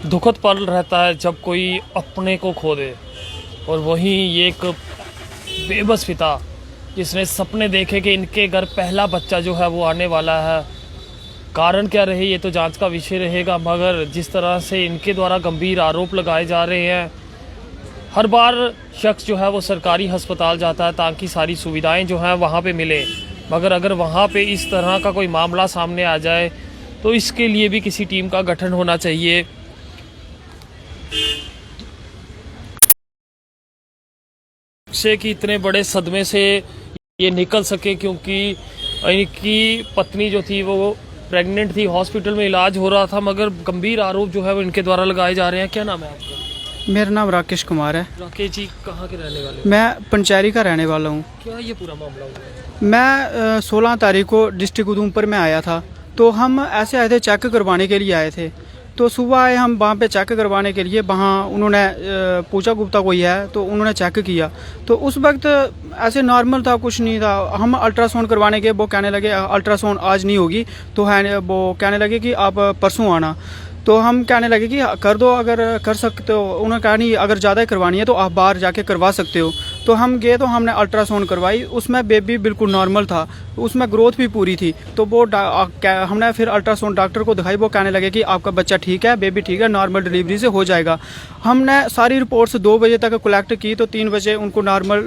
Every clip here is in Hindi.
दुखद पल रहता है जब कोई अपने को खो दे। और वहीं ये एक बेबस पिता जिसने सपने देखे कि इनके घर पहला बच्चा जो है वो आने वाला है। कारण क्या रहे ये तो जांच का विषय रहेगा, मगर जिस तरह से इनके द्वारा गंभीर आरोप लगाए जा रहे हैं, हर बार शख्स जो है वो सरकारी अस्पताल जाता है ताकि सारी सुविधाएं जो हैं वहाँ पे मिले, मगर अगर वहाँ पे इस तरह का कोई मामला सामने आ जाए तो इसके लिए भी किसी टीम का गठन होना चाहिए। से कि इतने बड़े सदमे से ये निकल सके, क्योंकि इनकी पत्नी जो थी वो प्रेग्नेंट थी, हॉस्पिटल में इलाज हो रहा था, मगर गंभीर आरोप जो है वो इनके द्वारा लगाए जा रहे हैं। क्या नाम है आपका? मेरा नाम राकेश कुमार है। राकेश जी कहाँ के रहने वाले हैं? मैं पंचैरी का रहने वाला हूँ। क्या ये पूरा मामला हुआ है? मैं 16 तारीख को डिस्ट्रिक्ट उधमपुर में आया था, तो हम ऐसे आए थे, चेक करवाने के लिए आए थे। तो सुबह आए हम वहाँ पे चेक करवाने के लिए, वहाँ उन्होंने पूछा गुप्ता कोई है, तो उन्होंने चेक किया। तो उस वक्त ऐसे नॉर्मल था, कुछ नहीं था। हम अल्ट्रासाउंड करवाने के, वो कहने लगे अल्ट्रासाउंड आज नहीं होगी, तो है वो कहने लगे कि आप परसों आना। तो हम कहने लगे कि कर दो, अगर कर सकते हो। उन्होंने कहा नहीं, अगर ज़्यादा करवानी है तो आप बाहर जाके करवा सकते हो। तो हम गए, तो हमने अल्ट्रासाउंड करवाई, उसमें बेबी बिल्कुल नॉर्मल था, उसमें ग्रोथ भी पूरी थी। तो वो हमने फिर अल्ट्रासाउंड डॉक्टर को दिखाई, वो कहने लगे कि आपका बच्चा ठीक है, बेबी ठीक है, नॉर्मल डिलीवरी से हो जाएगा। हमने सारी रिपोर्ट्स 2 बजे तक कलेक्ट की, तो 3 बजे उनको नॉर्मल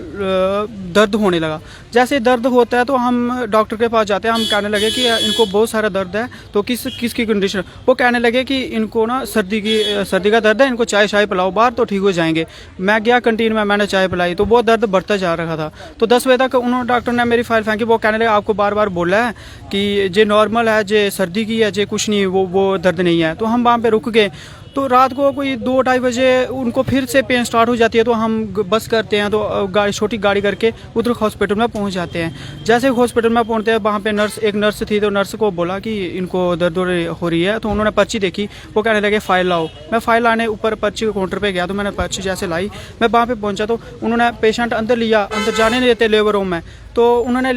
दर्द होने लगा। जैसे दर्द होता है तो हम डॉक्टर के पास जाते हैं, हम कहने लगे कि इनको बहुत सारा दर्द है, तो किसकी कंडीशन। वो कहने लगे कि इनको ना सर्दी का दर्द है, इनको चाय पिलाओ बाहर तो ठीक हो जाएंगे। मैं गया कंटीन में, मैंने चाय पिलाई, तो वो दर्द बढ़ता जा रहा था। तो 10 बजे तक उन्होंने, डॉक्टर ने मेरी फाइल फेंकी। वो कहने लगे आपको बार बार बोला है कि जे नॉर्मल है, जे सर्दी की है, जे कुछ नहीं, वो दर्द नहीं है। तो हम वहाँ पे रुक गए। तो रात को कोई 2-2:30 बजे उनको फिर से पेन स्टार्ट हो जाती है, तो हम बस करते हैं, तो छोटी गाड़ी करके उधर हॉस्पिटल में पहुंच जाते हैं। जैसे हॉस्पिटल में पहुंचते हैं, वहाँ पे एक नर्स थी, तो नर्स को बोला कि इनको दर्द हो रही है। तो उन्होंने पर्ची देखी, वो कहने लगे फाइल लाओ। मैं फाइल लाने ऊपर पर्ची के काउंटर पे गया, तो मैंने पर्ची जैसे लाई, मैं वहाँ पे पहुँचा, तो उन्होंने पेशेंट अंदर लिया, अंदर जाने नहीं देते लेबर रूम में। तो उन्होंने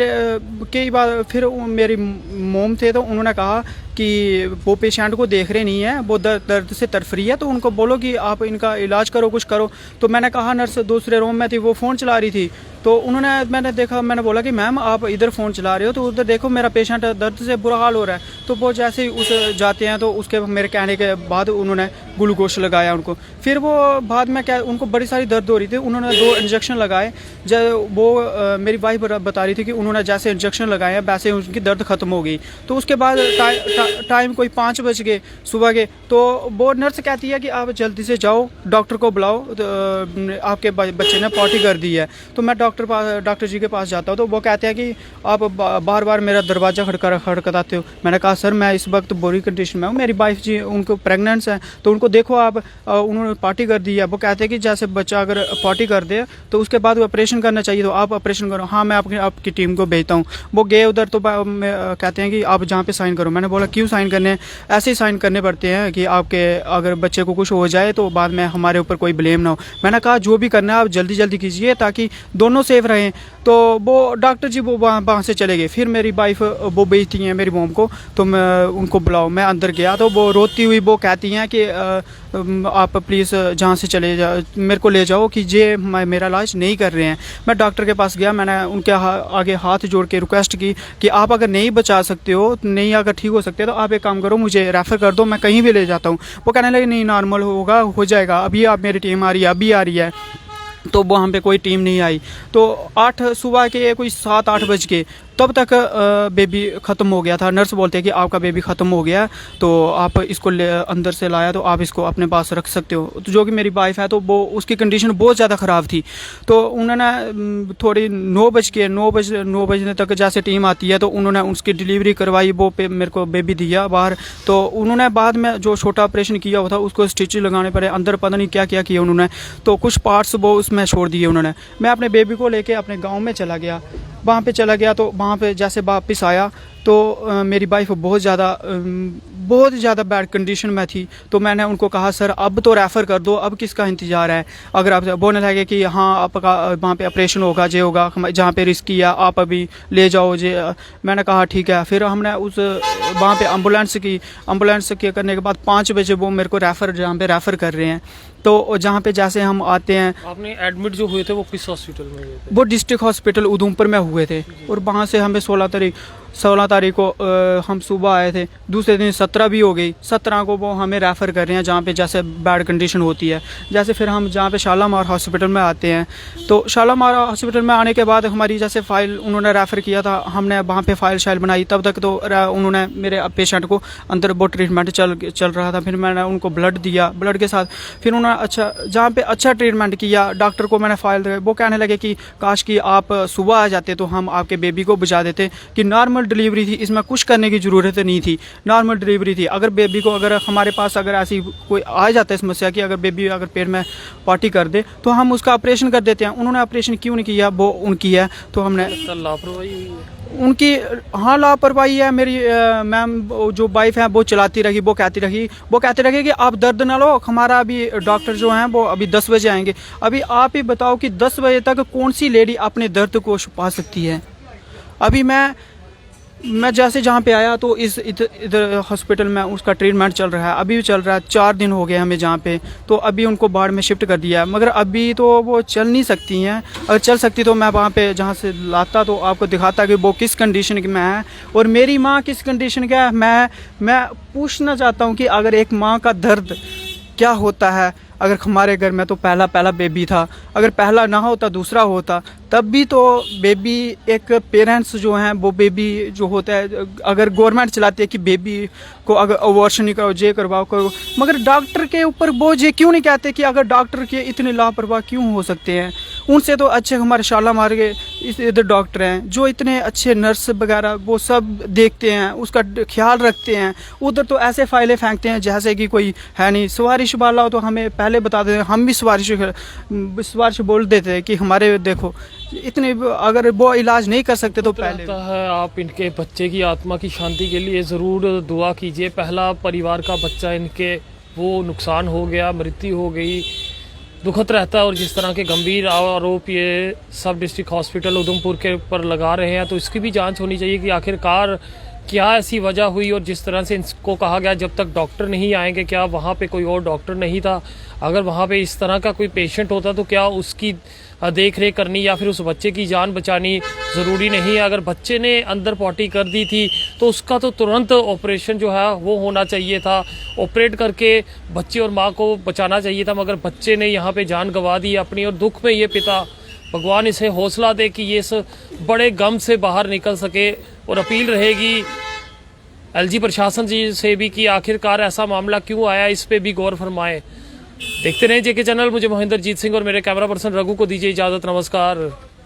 कई बार फिर मेरी मोम थे, तो उन्होंने कहा कि वो पेशेंट को देख रहे नहीं है, वो दर्द से तड़फ रही है, तो उनको बोलो कि आप इनका इलाज करो, कुछ करो। तो मैंने कहा, नर्स दूसरे रूम में थी, वो फ़ोन चला रही थी। तो मैंने देखा, मैंने बोला कि मैम आप इधर फ़ोन चला रहे हो, तो उधर देखो मेरा पेशेंट दर्द से बुरा हाल हो रहा है। तो वो जैसे ही उस जाते हैं, तो उसके मेरे कहने के बाद उन्होंने ग्लूकोज लगाया उनको। फिर वो बाद में क्या, उनको बड़ी सारी दर्द हो रही थी, उन्होंने 2 इंजेक्शन लगाए। वो मेरी वाइफ बता रही थी कि उन्होंने जैसे इंजेक्शन लगाए वैसे उनकी दर्द ख़त्म हो गई। तो उसके बाद टाइम कोई 5 बज गए सुबह के। तो वो नर्स कहती है कि आप जल्दी से जाओ, डॉक्टर को बुलाओ, तो आपके बच्चे ने पॉटी कर दी है। तो मैं डॉक्टर जी के पास जाता हूँ, तो वो कहते हैं कि आप बार बार मेरा दरवाज़ा खड़खड़ाते हो। मैंने कहा सर मैं इस वक्त बुरी कंडीशन में हूँ, मेरी वाइफ जी उनको प्रेगनेंट्स हैं, तो उनको देखो आप, उन्होंने पॉटी कर दी है। वो कहते हैं कि जैसे बच्चा अगर पॉटी कर दे तो उसके बाद ऑपरेशन करना चाहिए, तो आप ऑपरेशन करो। हाँ मैं आपकी टीम को भेजता हूँ। वो गए उधर, तो कहते हैं कि आप जहाँ पे साइन करो। मैंने बोला क्यों साइन करने हैं? ऐसे ही साइन करने पड़ते हैं कि आपके अगर बच्चे को कुछ हो जाए तो बाद में हमारे ऊपर कोई ब्लेम ना हो। मैंने कहा जो भी करना है आप जल्दी जल्दी कीजिए ताकि दोनों सेफ रहें। तो वो डॉक्टर जी वो वहाँ से चले गए। फिर मेरी वाइफ वो भेजती हैं मेरी मोम को, तो मैं उनको बुलाओ। मैं अंदर गया तो वो रोती हुई वो कहती हैं कि आप प्लीज़ जहाँ से चले जाओ, मेरे को ले जाओ कि ये मेरा इलाज नहीं कर रहे हैं। मैं डॉक्टर के पास गया, मैंने उनके आगे हाथ जोड़ के रिक्वेस्ट की कि आप अगर नहीं बचा सकते हो, नहीं अगर ठीक हो सकते तो आप एक काम करो, मुझे रेफ़र कर दो, मैं कहीं भी ले जाता हूँ। वो कहने लगे नहीं नॉर्मल होगा, हो जाएगा, अभी आप मेरी टीम आ रही है, अभी आ रही है। तो वहाँ पे कोई टीम नहीं आई। तो 8 सुबह के कोई 7-8 बज के तब तक बेबी ख़त्म हो गया था। नर्स बोलते हैं कि आपका बेबी ख़त्म हो गया, तो आप इसको अंदर से लाया, तो आप इसको अपने पास रख सकते हो। तो जो कि मेरी वाइफ है, तो वो उसकी कंडीशन बहुत ज़्यादा ख़राब थी। तो उन्होंने थोड़ी 9 बजे तक जैसे टीम आती है, तो उन्होंने उसकी डिलीवरी करवाई, वो मेरे को बेबी दिया बाहर। तो उन्होंने बाद में जो छोटा ऑपरेशन किया हुआ था उसको स्टिच लगाने पड़े, अंदर पता नहीं क्या क्या किया उन्होंने, तो कुछ पार्ट्स वो उसमें छोड़ दिए उन्होंने। मैं अपने बेबी को लेके अपने गाँव में चला गया, वहाँ पे चला गया। तो वहाँ पे जैसे वापस आया तो मेरी वाइफ बहुत ज़्यादा बहुत ज़्यादा बैड कंडीशन में थी। तो मैंने उनको कहा सर अब तो रेफ़र कर दो, अब किसका इंतज़ार है। अगर आप बोलने लगे कि हाँ आपका वहाँ पे ऑपरेशन होगा, जे होगा, जहाँ पे रिस्क किया आप अभी ले जाओ जे। मैंने कहा ठीक है। फिर हमने उस वहाँ पे एम्बुलेंस के करने के बाद 5 बजे वो मेरे को जहाँ पे रेफ़र कर रहे हैं। तो जहाँ पे जैसे हम आते हैं, आपने एडमिट जो हुए थे वो किस हॉस्पिटल में हुए थे? वो डिस्ट्रिक्ट हॉस्पिटल उधमपुर में हुए थे। और वहाँ से हमें 16 तारीख को हम सुबह आए थे। दूसरे दिन 17 भी हो गई, 17 को वो हमें रेफ़र कर रहे हैं जहाँ पे जैसे बैड कंडीशन होती है। जैसे फिर हम जहाँ पे शालामार हॉस्पिटल में आते हैं, तो शालामार हॉस्पिटल में आने के बाद हमारी जैसे फ़ाइल उन्होंने रेफ़र किया था, हमने वहाँ पे फ़ाइल शाइल बनाई। तब तक तो उन्होंने मेरे पेशेंट को अंदर वो ट्रीटमेंट चल रहा था। फिर मैंने उनको ब्लड दिया, ब्लड के साथ फिर उन्होंने जहाँ पे अच्छा ट्रीटमेंट किया। डॉक्टर को मैंने फ़ाइल दी, वो कहने लगे कि काश कि आप सुबह आ जाते तो हम आपके बेबी को बचा देते, कि नॉर्मल डिलीवरी थी, इसमें कुछ करने की ज़रूरत नहीं थी, नॉर्मल डिलीवरी थी। अगर बेबी को अगर हमारे पास अगर ऐसी कोई आ जाता है समस्या कि अगर बेबी अगर पेट में पॉटी कर दे तो हम उसका ऑपरेशन कर देते हैं। उन्होंने ऑपरेशन क्यों नहीं किया, वो उनकी है। तो हमने लापरवाही हुई है उनकी, हाँ लापरवाही है। मेरी मैम जो वाइफ है वो चलाती रही, वो कहती रही कि आप दर्द ना लो, हमारा अभी डॉक्टर जो हैं वो अभी 10 बजे आएंगे। अभी आप ही बताओ कि 10 बजे तक कौन सी लेडी अपने दर्द को छुपा सकती है। अभी मैं जैसे जहाँ पे आया तो इधर हॉस्पिटल में उसका ट्रीटमेंट चल रहा है, अभी भी चल रहा है। 4 दिन हो गए हमें जहाँ पे, तो अभी उनको बाढ़ में शिफ्ट कर दिया है। मगर अभी तो वो चल नहीं सकती हैं। अगर चल सकती तो मैं वहाँ पे जहाँ से लाता तो आपको दिखाता कि वो किस कंडीशन में है और मेरी माँ किस कंडीशन का है। मैं पूछना चाहता हूँ कि अगर एक माँ का दर्द क्या होता है। अगर हमारे घर में तो पहला बेबी था, अगर पहला ना होता दूसरा होता, तब भी तो बेबी एक पेरेंट्स जो हैं वो बेबी जो होता है, अगर गवर्नमेंट चलाती है कि बेबी को अगर अबॉर्शन नहीं करो, जे करवाओ करो, मगर डॉक्टर के ऊपर बोझ ये क्यों नहीं कहते कि अगर डॉक्टर के इतने लापरवाह क्यों हो सकते हैं। उनसे तो अच्छे हमारे शालामार के इधर डॉक्टर हैं जो इतने अच्छे नर्स वगैरह वो सब देखते हैं, उसका ख्याल रखते हैं। उधर तो ऐसे फाइलें फेंकते हैं जैसे कि कोई है नहीं। सिफारिश वाला हो तो हमें पहले बता देते, हम भी सिफारिश बोल देते हैं कि हमारे देखो इतने, अगर वो इलाज नहीं कर सकते तो पहले है। आप इनके बच्चे की आत्मा की शांति के लिए ज़रूर दुआ कीजिए। पहला परिवार का बच्चा इनके वो नुकसान हो गया, मृत्यु हो गई, दुखद रहता है। और जिस तरह के गंभीर आरोप ये सब डिस्ट्रिक्ट हॉस्पिटल उधमपुर के ऊपर लगा रहे हैं, तो इसकी भी जांच होनी चाहिए कि आखिरकार क्या ऐसी वजह हुई। और जिस तरह से इनको कहा गया जब तक डॉक्टर नहीं आएंगे, क्या वहाँ पे कोई और डॉक्टर नहीं था? अगर वहाँ पे इस तरह का कोई पेशेंट होता तो क्या उसकी देख रेख करनी या फिर उस बच्चे की जान बचानी ज़रूरी नहीं है? अगर बच्चे ने अंदर पॉटी कर दी थी तो उसका तो तुरंत ऑपरेशन जो है वो होना चाहिए था, ऑपरेट करके बच्चे और माँ को बचाना चाहिए था। मगर बच्चे ने यहाँ पे जान गंवा दी अपनी, और दुख में ये पिता, भगवान इसे हौसला दे कि ये इस बड़े गम से बाहर निकल सके। और अपील रहेगी एलजी प्रशासन जी से भी कि आखिरकार ऐसा मामला क्यों आया, इस पे भी गौर फरमाएं। देखते रहें जेके चैनल। मुझे महेंद्रजीत सिंह और मेरे कैमरा पर्सन रघु को दीजिए इजाज़त। नमस्कार।